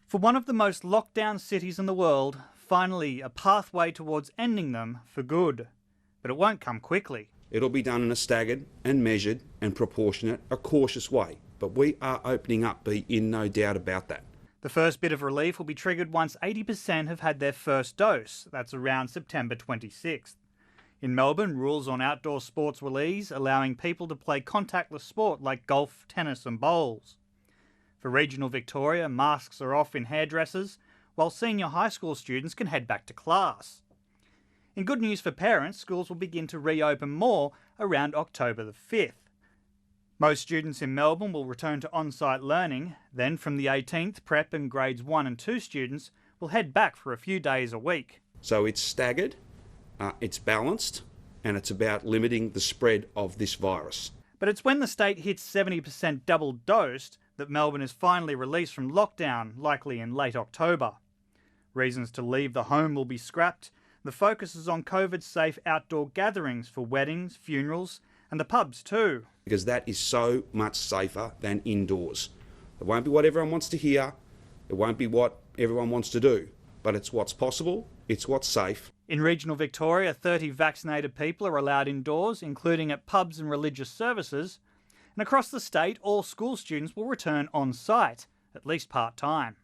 For one of the most locked down cities in the world, finally a pathway towards ending them for good. But it won't come quickly. It'll be done in a staggered and measured and proportionate, a cautious way. But we are opening up, be in no doubt about that. The first bit of relief will be triggered once 80% have had their first dose. That's around September 26th. In Melbourne, rules on outdoor sports will ease, allowing people to play contactless sport like golf, tennis and bowls. For regional Victoria, masks are off in hairdressers, while senior high school students can head back to class. In good news for parents, schools will begin to reopen more around October the 5th. Most students in Melbourne will return to on-site learning. Then from the 18th, prep and grades 1 and 2 students will head back for a few days a week. So it's staggered, it's balanced, and it's about limiting the spread of this virus. But it's when the state hits 70% double dosed that Melbourne is finally released from lockdown, likely in late October. Reasons to leave the home will be scrapped. The focus is on COVID-safe outdoor gatherings for weddings, funerals, and the pubs too. Because that is so much safer than indoors. It won't be what everyone wants to hear, it won't be what everyone wants to do, but it's what's possible, it's what's safe. In regional Victoria, 30 vaccinated people are allowed indoors, including at pubs and religious services. And across the state, all school students will return on site, at least part-time.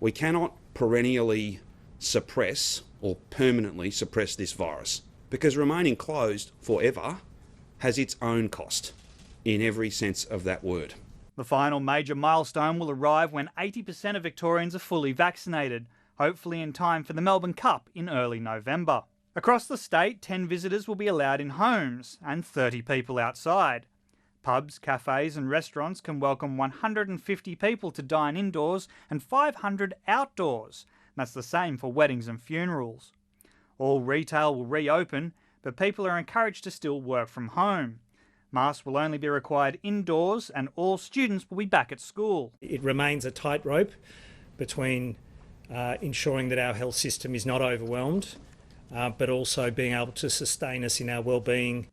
We cannot perennially suppress or permanently suppress this virus, because remaining closed forever has its own cost in every sense of that word. The final major milestone will arrive when 80% of Victorians are fully vaccinated, hopefully in time for the Melbourne Cup in early November. Across the state, 10 visitors will be allowed in homes and 30 people outside. Pubs, cafes and restaurants can welcome 150 people to dine indoors and 500 outdoors. That's the same for weddings and funerals. All retail will reopen, but people are encouraged to still work from home. Masks will only be required indoors and all students will be back at school. It remains a tightrope between ensuring that our health system is not overwhelmed, but also being able to sustain us in our well-being.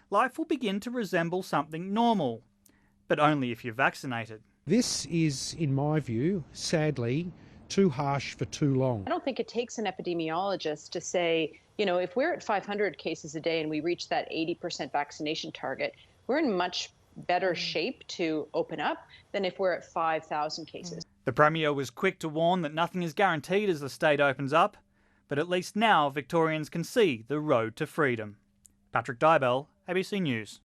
Life will begin to resemble something normal, but only if you're vaccinated. This is, in my view, sadly, too harsh for too long. I don't think it takes an epidemiologist to say, you know, if we're at 500 cases a day and we reach that 80% vaccination target, we're in much better shape to open up than if we're at 5,000 cases. The Premier was quick to warn that nothing is guaranteed as the state opens up, but at least now Victorians can see the road to freedom. Patrick Dybell, ABC News.